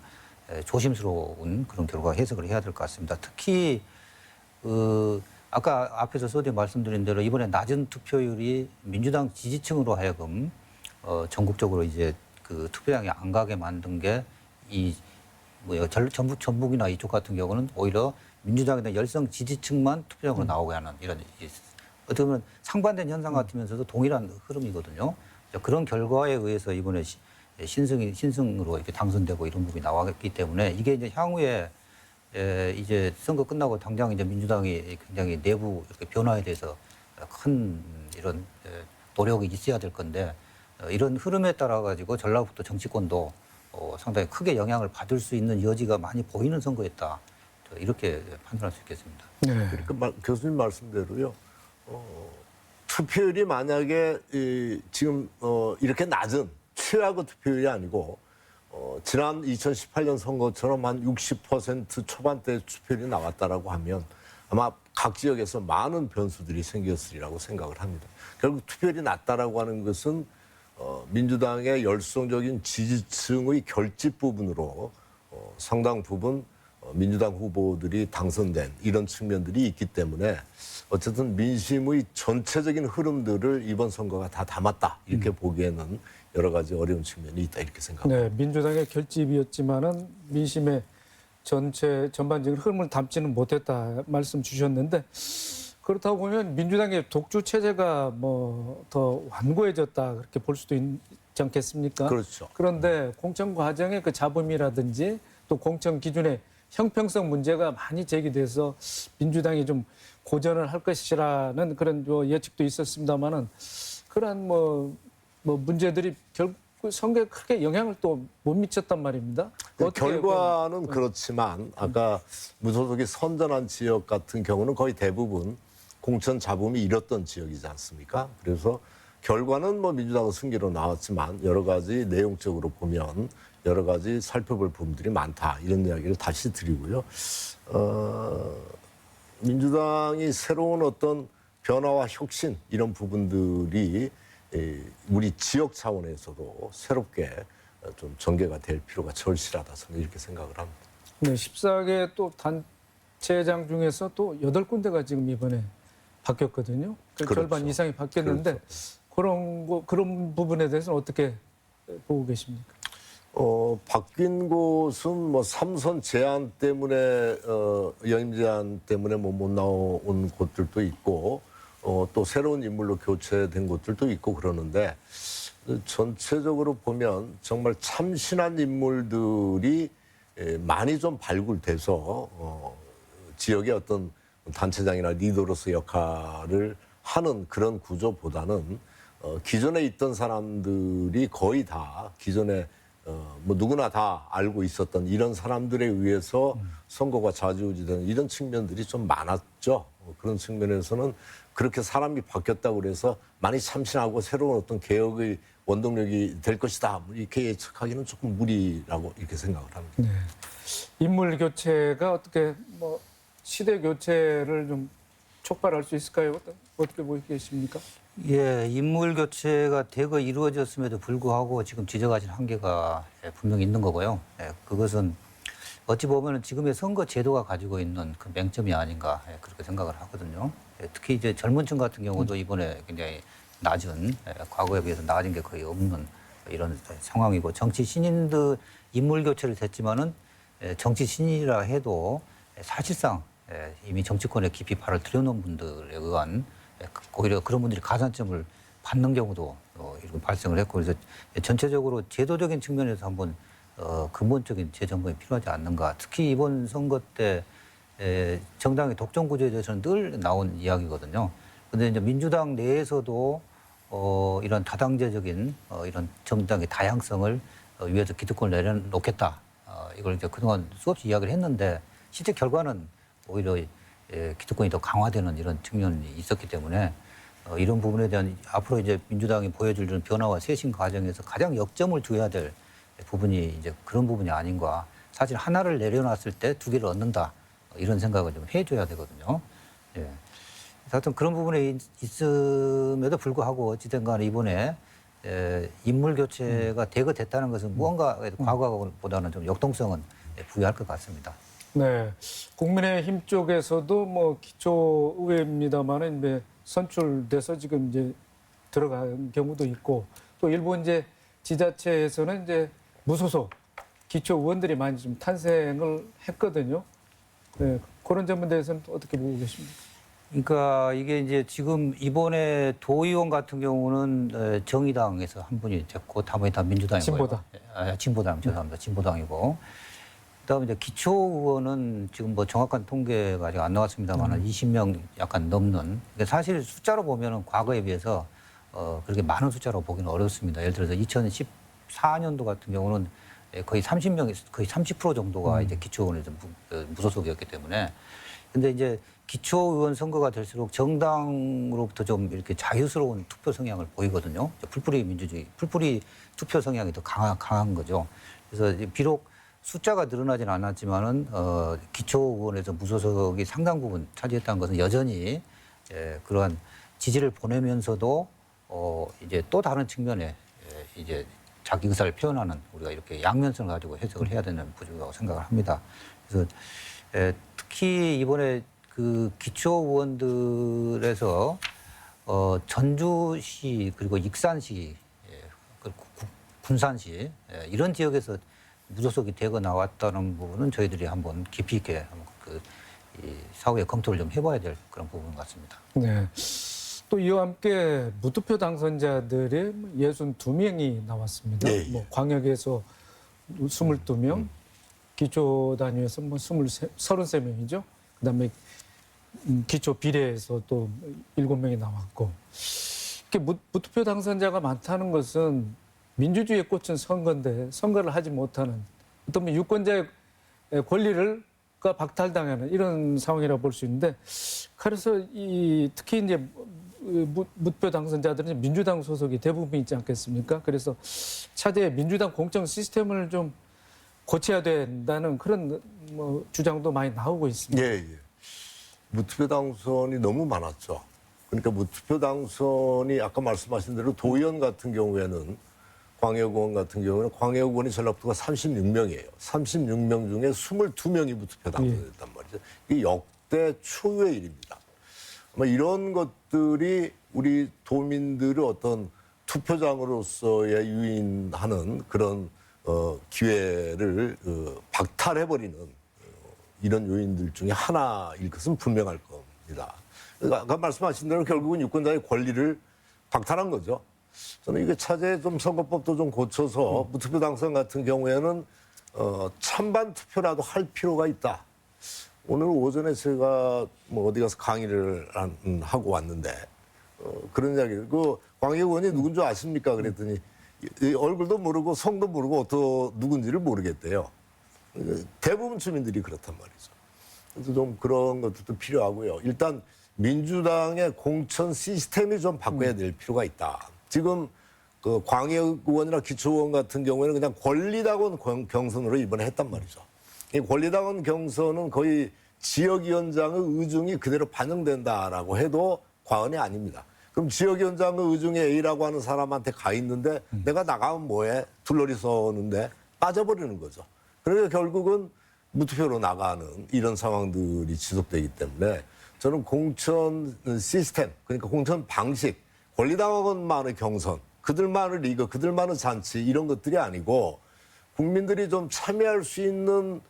조심스러운 그런 결과 해석을 해야 될 것 같습니다. 특히 아까 앞에서 서두에 말씀드린 대로 이번에 낮은 투표율이 민주당 지지층으로 하여금 전국적으로 이제 그 투표장에 안 가게 만든 게 이 뭐요 전북이나 이쪽 같은 경우는 오히려 민주당에 대한 열성 지지층만 투표장으로 나오게 하는 이런 어떻게 보면 상반된 현상 같으면서도 동일한 흐름이거든요. 그런 결과에 의해서 이번에 신승으로 이렇게 당선되고 이런 부분이 나왔기 때문에 이게 이제 향후에 이제 선거 끝나고 당장 이제 민주당이 굉장히 내부 이렇게 변화에 대해서 큰 이런 노력이 있어야 될 건데 이런 흐름에 따라 가지고 전라북도 정치권도 상당히 크게 영향을 받을 수 있는 여지가 많이 보이는 선거였다. 이렇게 판단할 수 있겠습니다. 네. 그러니까 교수님 말씀대로요. 투표율이 만약에 지금 이렇게 낮은 최악의 투표율이 아니고 지난 2018년 선거처럼 한 60% 초반대 투표율이 나왔다라고 하면 아마 각 지역에서 많은 변수들이 생겼으리라고 생각을 합니다. 결국 투표율이 낮다라고 하는 것은 민주당의 열성적인 지지층의 결집 부분으로 상당 부분 민주당 후보들이 당선된 이런 측면들이 있기 때문에 어쨌든 민심의 전체적인 흐름들을 이번 선거가 다 담았다 이렇게 보기에는 여러 가지 어려운 측면이 있다 이렇게 생각합니다. 네, 민주당의 결집이었지만은 민심의 전반적인 흐름을 담지는 못했다 말씀 주셨는데 그렇다고 보면 민주당의 독주 체제가 뭐 더 완고해졌다 그렇게 볼 수도 있지 않겠습니까? 그렇죠. 그런데 공천 과정의 그 잡음이라든지 또 공천 기준의 형평성 문제가 많이 제기돼서 민주당이 좀 고전을 할 것이라는 그런 예측도 있었습니다만은 그러한 뭐 문제들이 결국 선거에 크게 영향을 또 못 미쳤단 말입니다. 결과는 그렇지만 아까 무소속이 선전한 지역 같은 경우는 거의 대부분 공천 잡음이 일었던 지역이지 않습니까? 그래서 결과는 뭐 민주당은 승리로 나왔지만 여러 가지 내용적으로 보면 여러 가지 살펴볼 부분들이 많다 이런 이야기를 다시 드리고요. 민주당이 새로운 어떤 변화와 혁신 이런 부분들이 우리 지역 차원에서도 새롭게 좀 전개가 될 필요가 절실하다 저는 이렇게 생각을 합니다. 네, 14개 또 단체장 중에서 또 8군데가 지금 이번에 바뀌었거든요. 그렇죠. 절반 이상이 바뀌었는데 그런 부분에 대해서는 어떻게 보고 계십니까? 바뀐 곳은 뭐 삼선 제한 때문에 연임 제한 때문에 뭐 못 나온 곳들도 있고 또 새로운 인물로 교체된 곳들도 있고 그러는데 전체적으로 보면 정말 참신한 인물들이 많이 좀 발굴돼서 지역의 어떤 단체장이나 리더로서 역할을 하는 그런 구조보다는 기존에 있던 사람들이 거의 다 기존에 뭐 누구나 다 알고 있었던 이런 사람들에 의해서 선거가 좌지우지되는 이런 측면들이 좀 많았죠. 그런 측면에서는 그렇게 사람이 바뀌었다고 그래서 많이 참신하고 새로운 어떤 개혁의 원동력이 될 것이다. 이렇게 예측하기는 조금 무리라고 이렇게 생각을 합니다. 네. 인물 교체가 어떻게 뭐 시대 교체를 좀 촉발할 수 있을까요? 어떻게 보고 계십니까? 예, 인물 교체가 대거 이루어졌음에도 불구하고 지금 지적하신 한계가 분명히 있는 거고요. 그것은 어찌 보면 지금의 선거 제도가 가지고 있는 그 맹점이 아닌가 그렇게 생각을 하거든요. 특히 이제 젊은층 같은 경우도 이번에 굉장히 낮은 과거에 비해서 낮은 게 거의 없는 이런 상황이고 정치 신인들 인물 교체를 했지만은 정치 신인이라 해도 사실상 이미 정치권에 깊이 발을 들여놓은 분들에 의한 오히려 그런 분들이 가산점을 받는 경우도 이렇게 발생을 했고 그래서 전체적으로 제도적인 측면에서 한번 근본적인 재점검이 필요하지 않는가. 특히 이번 선거 때 정당의 독점 구조에 대해서는 늘 나온 이야기거든요. 그런데 이제 민주당 내에서도 이런 다당제적인 이런 정당의 다양성을 위해서 기득권을 내려놓겠다. 이걸 이제 그동안 수없이 이야기를 했는데 실제 결과는 오히려 기득권이 더 강화되는 이런 측면이 있었기 때문에 이런 부분에 대한 앞으로 이제 민주당이 보여줄 변화와 쇄신 과정에서 가장 역점을 두어야 될 부분이 이제 그런 부분이 아닌가. 사실 하나를 내려놨을 때 두 개를 얻는다 이런 생각을 좀 해줘야 되거든요. 예. 하여튼 그런 부분에 있음에도 불구하고 어찌된 간에 이번에 인물 교체가 됐다는 것은 무언가 과거보다는 좀 역동성은 부여할 것 같습니다. 네, 국민의힘 쪽에서도 뭐 기초의회입니다만은 이제 선출돼서 지금 이제 들어간 경우도 있고 또 일부 이제 지자체에서는 이제 무소속 기초 의원들이 많이 좀 탄생을 했거든요. 네, 그런 점에 대해서는 또 어떻게 보고 계십니까? 그러니까 이게 이제 지금 이번에 도의원 같은 경우는 정의당에서 한 분이 됐고 다음에 다 민주당이고요. 진보당. 진보당 죄송합니다. 진보당이고. 그다음에 이제 기초 의원은 지금 뭐 정확한 통계가 아직 안 나왔습니다만 20명 약간 넘는. 그러니까 사실 숫자로 보면은 과거에 비해서 그렇게 많은 숫자로 보기는 어렵습니다. 예를 들어서 2014년도 같은 경우는 거의 30명, 거의 30% 정도가 이제 기초 의원에서 무소속이었기 때문에. 근데 이제 기초 의원 선거가 될수록 정당으로부터 좀 이렇게 자유스러운 투표 성향을 보이거든요. 풀뿌리 민주주의, 풀뿌리 투표 성향이 더 강한 거죠. 그래서 비록 숫자가 늘어나진 않았지만은 기초 의원에서 무소속이 상당 부분 차지했다는 것은 여전히 그러한 지지를 보내면서도 이제 또 다른 측면에 이제 자기 의사를 표현하는 우리가 이렇게 양면성을 가지고 해석을 해야 되는 부분이라고 생각을 합니다. 그래서 특히 이번에 그 기초 의원들에서 전주시 그리고 익산시, 군산시 이런 지역에서 무소속이 되고 나왔다는 부분은 저희들이 한번 깊이 있게 이 사후에 검토를 좀 해봐야 될 그런 부분 같습니다. 네. 또 이와 함께 무투표 당선자들이 62명이 나왔습니다. 네. 뭐 광역에서 22명, 기초 단위에서 뭐 33명이죠. 그다음에 기초 비례에서 또 7명이 나왔고. 이렇게 무투표 당선자가 많다는 것은 민주주의에 꽂힌 선거인데 선거를 하지 못하는 어떤 유권자의 권리를 박탈당하는 이런 상황이라고 볼 수 있는데 그래서 특히 이제 무투표 당선자들은 민주당 소속이 대부분 있지 않겠습니까? 그래서 차제에 민주당 공천 시스템을 좀 고쳐야 된다는 그런 뭐 주장도 많이 나오고 있습니다. 예, 예. 무투표 당선이 너무 많았죠. 그러니까 무투표 당선이 아까 말씀하신 대로 도의원 같은 경우에는 광역의원 같은 경우는 광역의원이 전라북도가 36명이에요. 36명 중에 22명이 무투표 당선됐단 말이죠. 이게 역대 초유의 일입니다. 아마 이런 것들이 우리 도민들을 어떤 투표장으로서의 유인하는 그런 기회를 박탈해버리는 이런 요인들 중에 하나일 것은 분명할 겁니다. 그러니까 아까 말씀하신 대로 결국은 유권자의 권리를 박탈한 거죠. 저는 이게 차제에 좀 선거법도 좀 고쳐서 무투표 당선 같은 경우에는 찬반 투표라도 할 필요가 있다. 오늘 오전에 제가 뭐 어디 가서 강의를 하고 왔는데 그런 이야기를 그 광역의원이 누군 줄 아십니까? 그랬더니 얼굴도 모르고 성도 모르고 어떤 누군지를 모르겠대요. 대부분 주민들이 그렇단 말이죠. 그래서 좀 그런 것들도 필요하고요. 일단 민주당의 공천 시스템이 좀 바꿔야 될 필요가 있다. 지금 그 광역의원이나 기초의원 같은 경우에는 그냥 권리당원 경선으로 이번에 했단 말이죠. 이 권리당원 경선은 거의 지역위원장의 의중이 그대로 반영된다라고 해도 과언이 아닙니다. 그럼 지역위원장의 의중이 A라고 하는 사람한테 가 있는데 내가 나가면 뭐해? 둘러리 서는데 빠져버리는 거죠. 그러니까 결국은 무투표로 나가는 이런 상황들이 지속되기 때문에 저는 공천 시스템, 그러니까 공천 방식, 권리당원만의 경선, 그들만의 리그, 그들만의 잔치 이런 것들이 아니고 국민들이 좀 참여할 수 있는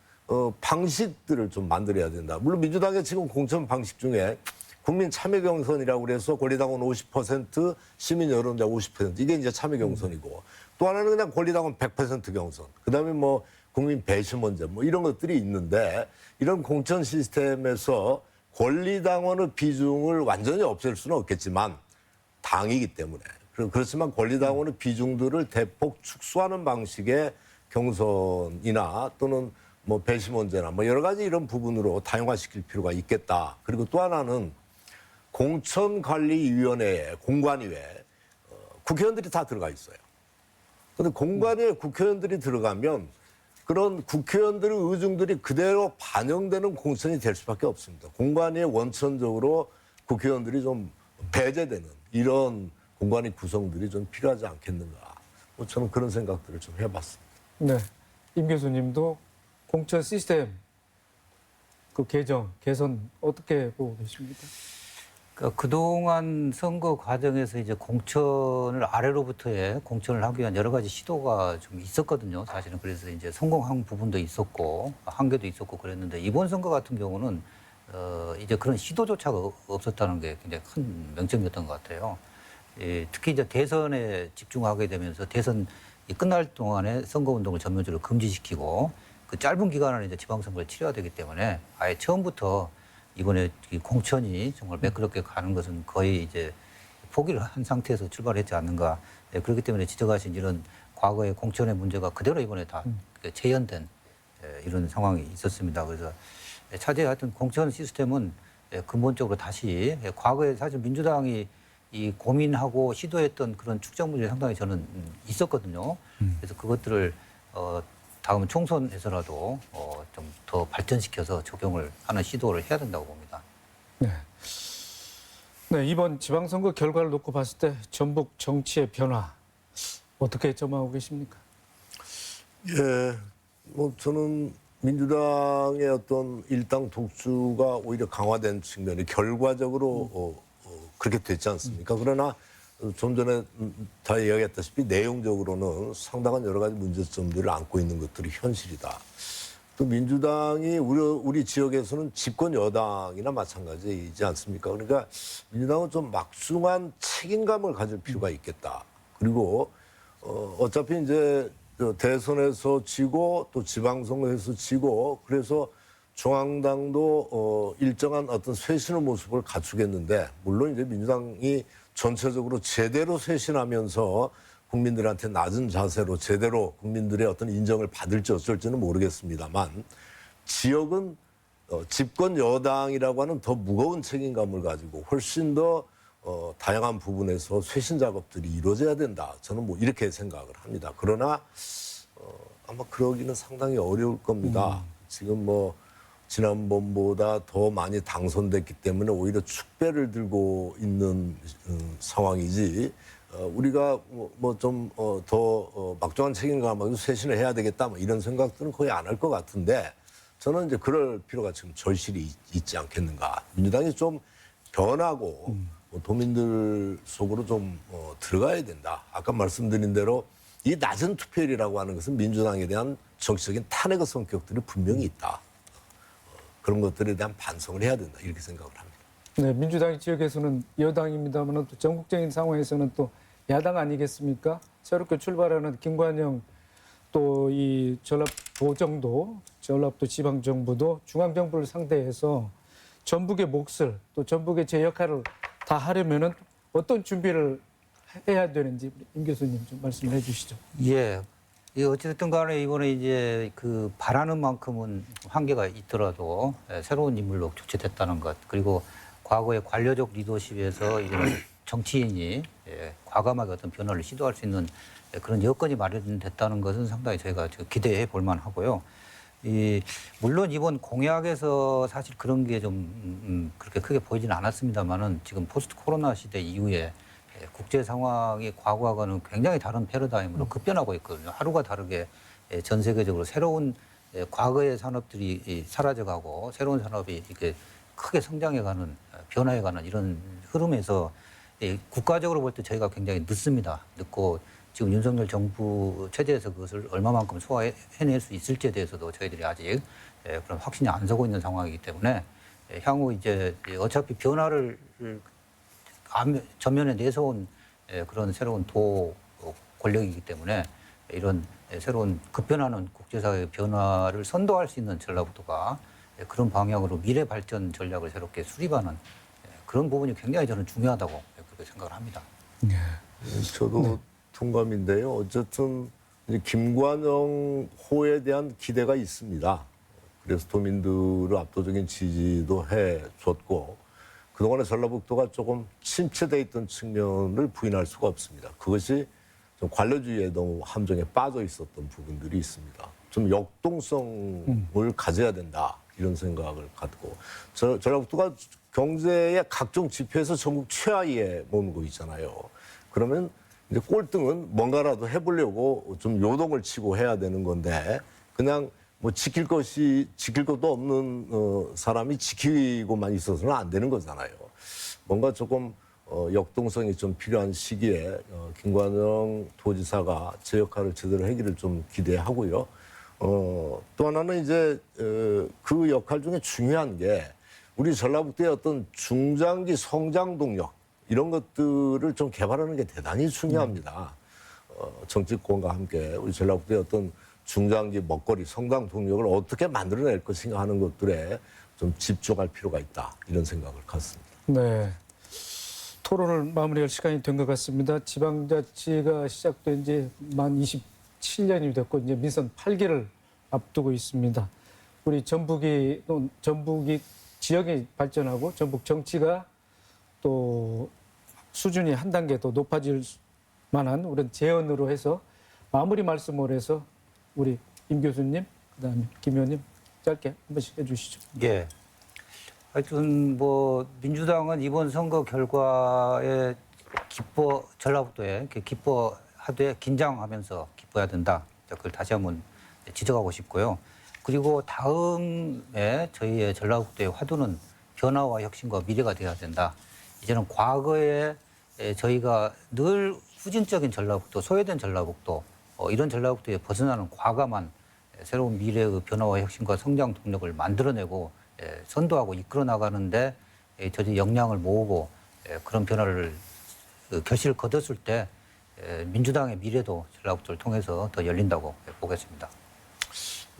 방식들을 좀 만들어야 된다. 물론 민주당의 지금 공천 방식 중에 국민 참여 경선이라고 그래서 권리당원 50%, 시민 여론자 50% 이게 이제 참여 경선이고 또 하나는 그냥 권리당원 100% 경선. 그다음에 뭐 국민 배심 문제 뭐 이런 것들이 있는데 이런 공천 시스템에서 권리당원의 비중을 완전히 없앨 수는 없겠지만 당이기 때문에 그렇지만 권리당원의 비중들을 대폭 축소하는 방식의 경선이나 또는 뭐 배심 원제나 뭐 여러 가지 이런 부분으로 다양화시킬 필요가 있겠다. 그리고 또 하나는 공천관리위원회에 공관위에 국회의원들이 다 들어가 있어요. 그런데 공관위에 국회의원들이 들어가면 그런 국회의원들의 의중들이 그대로 반영되는 공천이 될 수밖에 없습니다. 공관위에 원천적으로 국회의원들이 좀 배제되는 이런 공관위 구성들이 좀 필요하지 않겠는가. 뭐 저는 그런 생각들을 좀 해봤습니다. 네, 임 교수님도 공천 시스템 그 개선 어떻게 보고 계십니까? 그러니까 그동안 선거 과정에서 이제 공천을 아래로부터의 공천을 하기 위한 여러 가지 시도가 좀 있었거든요. 사실은 그래서 이제 성공한 부분도 있었고 한계도 있었고 그랬는데 이번 선거 같은 경우는 이제 그런 시도조차 없었다는 게 굉장히 큰 명점이었던 것 같아요. 특히 이제 대선에 집중하게 되면서 대선 끝날 동안에 선거운동을 전면적으로 금지시키고 그 짧은 기간 안에 이제 지방선거를 치러야 되기 때문에 아예 처음부터 이번에 이 공천이 정말 매끄럽게 가는 것은 거의 이제 포기를 한 상태에서 출발했지 않는가. 그렇기 때문에 지적하신 이런 과거의 공천의 문제가 그대로 이번에 다 재현된 이런 상황이 있었습니다. 그래서 차제에 하여튼 공천 시스템은 근본적으로 다시 과거에 사실 민주당이 이 고민하고 시도했던 그런 축적물이 상당히 저는 있었거든요. 그래서 그것들을 다음 총선에서라도 좀 더 발전시켜서 적용을 하는 시도를 해야 된다고 봅니다. 네. 네, 이번 지방선거 결과를 놓고 봤을 때 전북 정치의 변화 어떻게 점하고 계십니까? 예, 뭐 저는 민주당의 어떤 일당 독주가 오히려 강화된 측면이 결과적으로 그렇게 됐지 않습니까? 그러나 좀 전에 다 이야기했다시피 내용적으로는 상당한 여러 가지 문제점들을 안고 있는 것들이 현실이다. 또 민주당이 우리 지역에서는 집권 여당이나 마찬가지이지 않습니까? 그러니까 민주당은 좀 막중한 책임감을 가질 필요가 있겠다. 그리고 어차피 이제 대선에서 지고 또 지방선거에서 지고 그래서 중앙당도 일정한 어떤 쇄신의 모습을 갖추겠는데 물론 이제 민주당이 전체적으로 제대로 쇄신하면서 국민들한테 낮은 자세로 제대로 국민들의 어떤 인정을 받을지 어쩔지는 모르겠습니다만 지역은 집권 여당이라고 하는 더 무거운 책임감을 가지고 훨씬 더 다양한 부분에서 쇄신 작업들이 이루어져야 된다. 저는 뭐 이렇게 생각을 합니다. 그러나 아마 그러기는 상당히 어려울 겁니다. 지금 뭐 지난번보다 더 많이 당선됐기 때문에 오히려 축배를 들고 있는 상황이지 우리가 뭐 좀 더 막중한 책임감을 쇄신을 해야 되겠다 뭐 이런 생각들은 거의 안 할 것 같은데 저는 이제 그럴 필요가 지금 절실히 있지 않겠는가. 민주당이 좀 변하고 도민들 속으로 좀 들어가야 된다. 아까 말씀드린 대로 이 낮은 투표율이라고 하는 것은 민주당에 대한 정치적인 탄핵의 성격들이 분명히 있다. 그런 것들에 대한 반성을 해야 된다. 이렇게 생각을 합니다. 네, 민주당 지역에서는 여당입니다만 또 전국적인 상황에서는 또 야당 아니겠습니까? 새롭게 출발하는 김관영 또 이 전라도정도, 전라도 지방정부도 중앙정부를 상대해서 전북의 몫을 또 전북의 제 역할을 다 하려면은 어떤 준비를 해야 되는지 임 교수님 좀 말씀을 해주시죠. 예. 어쨌든 간에 이번에 이제 그 바라는 만큼은 한계가 있더라도 새로운 인물로 교체됐다는 것 그리고 과거의 관료적 리더십에서 이런 정치인이 과감하게 어떤 변화를 시도할 수 있는 그런 여건이 마련됐다는 것은 상당히 저희가 기대해 볼 만하고요. 물론 이번 공약에서 사실 그런 게 좀 그렇게 크게 보이지는 않았습니다만은 지금 포스트 코로나 시대 이후에 국제 상황이 과거와는 굉장히 다른 패러다임으로 급변하고 있거든요. 하루가 다르게 전 세계적으로 새로운 과거의 산업들이 사라져가고 새로운 산업이 이렇게 크게 성장해가는 변화해가는 이런 흐름에서 국가적으로 볼 때 저희가 굉장히 늦습니다. 늦고 지금 윤석열 정부 체제에서 그것을 얼마만큼 소화해낼 수 있을지에 대해서도 저희들이 아직 그런 확신이 안 서고 있는 상황이기 때문에 향후 이제 어차피 변화를 전면에 내세운 그런 새로운 도 권력이기 때문에 이런 새로운 급변하는 국제사회의 변화를 선도할 수 있는 전라북도가 그런 방향으로 미래 발전 전략을 새롭게 수립하는 그런 부분이 굉장히 저는 중요하다고 그렇게 생각을 합니다. 저도 동감인데요. 어쨌든 이제 김관영 호에 대한 기대가 있습니다. 그래서 도민들의 압도적인 지지도 해줬고 그동안에 전라북도가 조금 침체돼 있던 측면을 부인할 수가 없습니다. 그것이 좀 관료주의에 너무 함정에 빠져 있었던 부분들이 있습니다. 좀 역동성을 가져야 된다 이런 생각을 갖고 전라북도가 경제의 각종 지표에서 전국 최하위에 머물고 있잖아요. 그러면 이제 꼴등은 뭔가라도 해보려고 좀 요동을 치고 해야 되는 건데 그냥 뭐 지킬 것도 없는 사람이 지키고만 있어서는 안 되는 거잖아요. 뭔가 조금 역동성이 좀 필요한 시기에 김관영 도지사가 제 역할을 제대로 하기를 좀 기대하고요. 또 하나는 이제 그 역할 중에 중요한 게 우리 전라북도의 어떤 중장기 성장 동력 이런 것들을 좀 개발하는 게 대단히 중요합니다. 정치권과 함께 우리 전라북도의 어떤 중장기 먹거리 성장 동력을 어떻게 만들어낼 것인가 하는 것들에 좀 집중할 필요가 있다 이런 생각을 갖습니다. 네. 토론을 마무리할 시간이 된 것 같습니다. 지방자치가 시작된 지 만 27년이 됐고 이제 민선 8기를 앞두고 있습니다. 우리 전북이 지역이 발전하고 전북 정치가 또 수준이 한 단계 더 높아질 만한 그런 제언으로 해서 마무리 말씀을 해서 우리 임 교수님, 그다음에 김 의원님 짧게 한 번씩 해주시죠. 예. 하여튼 뭐 민주당은 이번 선거 결과에 전라북도에 이렇게 기뻐하되 긴장하면서 기뻐해야 된다. 그걸 다시 한번 지적하고 싶고요. 그리고 다음에 저희의 전라북도의 화두는 변화와 혁신과 미래가 되어야 된다. 이제는 과거에 저희가 늘 후진적인 전라북도, 소외된 전라북도 이런 전라북도에 벗어나는 과감한 새로운 미래의 변화와 혁신과 성장 동력을 만들어내고 선도하고 이끌어 나가는데 저희 역량을 모으고 그런 변화를 결실을 거뒀을 때 민주당의 미래도 전라북도를 통해서 더 열린다고 보겠습니다.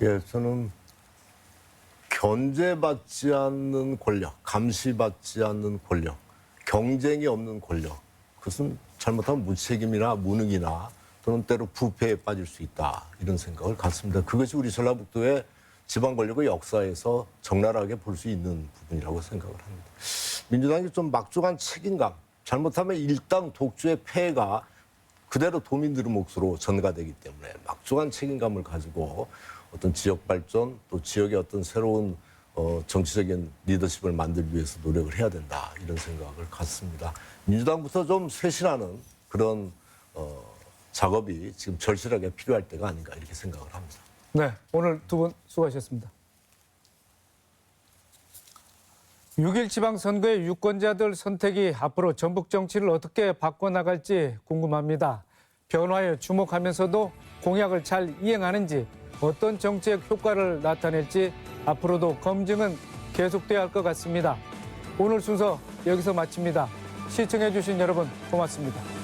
예, 저는 견제받지 않는 권력, 감시받지 않는 권력, 경쟁이 없는 권력, 그것은 잘못하면 무책임이나 무능이나 또는 때로 부패에 빠질 수 있다 이런 생각을 갖습니다. 그것이 우리 전라북도의 지방 권력의 역사에서 적나라하게 볼 수 있는 부분이라고 생각을 합니다. 민주당이 좀 막중한 책임감, 잘못하면 일당 독주의 폐해가 그대로 도민들의 몫으로 전가되기 때문에 막중한 책임감을 가지고 어떤 지역 발전 또 지역의 어떤 새로운 정치적인 리더십을 만들기 위해서 노력을 해야 된다 이런 생각을 갖습니다. 민주당부터 좀 쇄신하는 그런 작업이 지금 절실하게 필요할 때가 아닌가 이렇게 생각을 합니다. 네, 오늘 두 분 수고하셨습니다. 6.1 지방선거의 유권자들 선택이 앞으로 전북 정치를 어떻게 바꿔나갈지 궁금합니다. 변화에 주목하면서도 공약을 잘 이행하는지 어떤 정책 효과를 나타낼지 앞으로도 검증은 계속돼야 할 것 같습니다. 오늘 순서 여기서 마칩니다. 시청해 주신 여러분 고맙습니다.